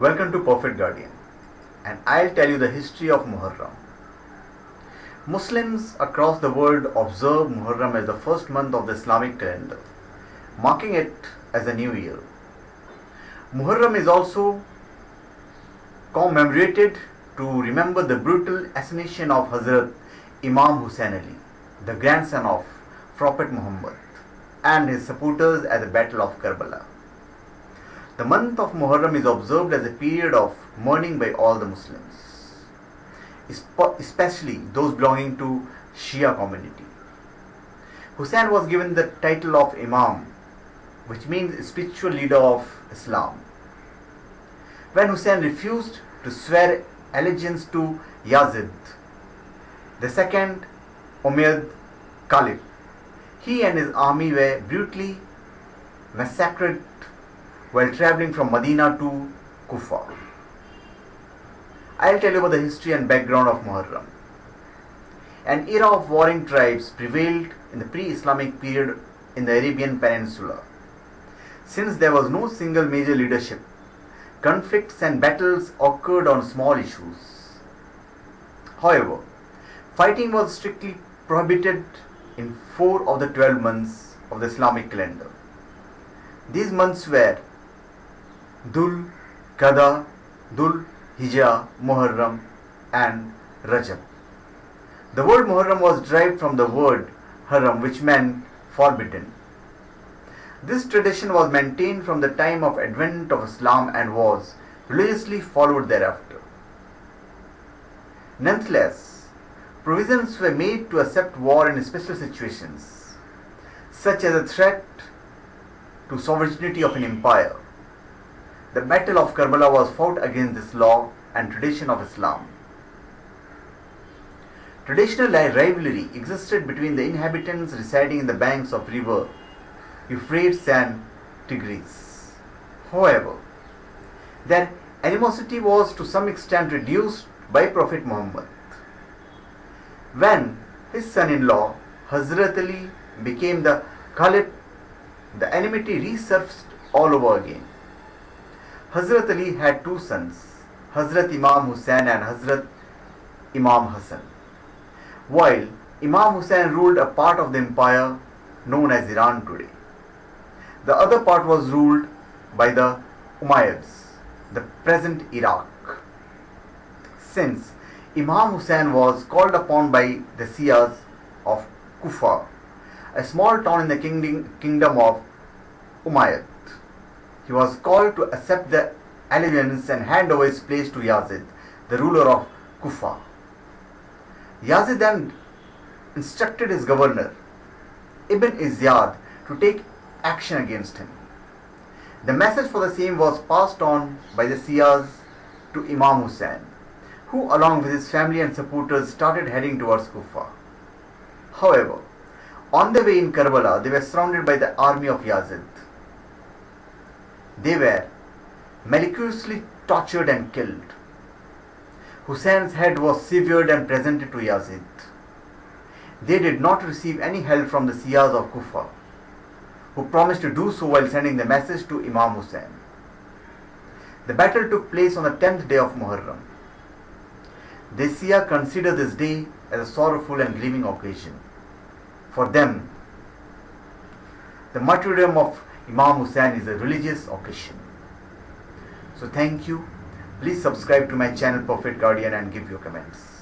Welcome to Perfect Guardian, and I'll tell you the history of Muharram. Muslims across the world observe Muharram as the first month of the Islamic calendar, marking it as a new year. Muharram is also commemorated to remember the brutal assassination of Hazrat Imam Husain, the grandson of Prophet Muhammad, and his supporters at the Battle of Karbala. The month of Muharram is observed as a period of mourning by all the Muslims, especially those belonging to Shia community. Husain was given the title of Imam, which means spiritual leader of Islam. When Husain refused to swear allegiance to Yazid, the second Umayyad Caliph, he and his army were brutally massacred while traveling from Medina to Kufa. I'll tell you about the history and background of Muharram. An era of warring tribes prevailed in the pre-Islamic period in the Arabian Peninsula. Since there was no single major leadership, conflicts and battles occurred on small issues. However, fighting was strictly prohibited in 4 of the 12 months of the Islamic calendar. These months were Dhul-Qa, Dhul-Hijjah, Muharram and Rajab. The word Muharram was derived from the word haram, which meant forbidden. This tradition was maintained from the time of advent of Islam and was religiously followed thereafter. Nonetheless, provisions were made to accept war in special situations, such as a threat to sovereignty of an empire. The Battle of Karbala was fought against this law and tradition of Islam. Traditional rivalry existed between the inhabitants residing in the banks of River Euphrates and Tigris. However, their animosity was to some extent reduced by Prophet Muhammad. When his son-in-law Hazrat Ali became the Caliph, the enmity resurfaced all over again. Hazrat Ali had 2 sons, Hazrat Imam Husain and Hazrat Imam Hassan. While Imam Husain ruled a part of the empire known as Iran today, the other part was ruled by the Umayyads, the present Iraq. Since Imam Husain was called upon by the Shias of Kufa, a small town in the kingdom of Umayyad, he was called to accept the allegiance and hand over his place to Yazid, the ruler of Kufa. Yazid then instructed his governor, Ibn Izyad, to take action against him. The message for the same was passed on by the Shias to Imam Husain, who along with his family and supporters started heading towards Kufa. However, on the way in Karbala, they were surrounded by the army of Yazid. They were maliciously tortured and killed. Husain's head was severed and presented to Yazid. They did not receive any help from the Shias of Kufa, who promised to do so while sending the message to Imam Husain. The battle took place on the 10th day of Muharram. The Shia consider this day as a sorrowful and grieving occasion. For them, the martyrdom of Imam Husain is a religious occasion. So thank you. Please subscribe to my channel Perfect Guardian and give your comments.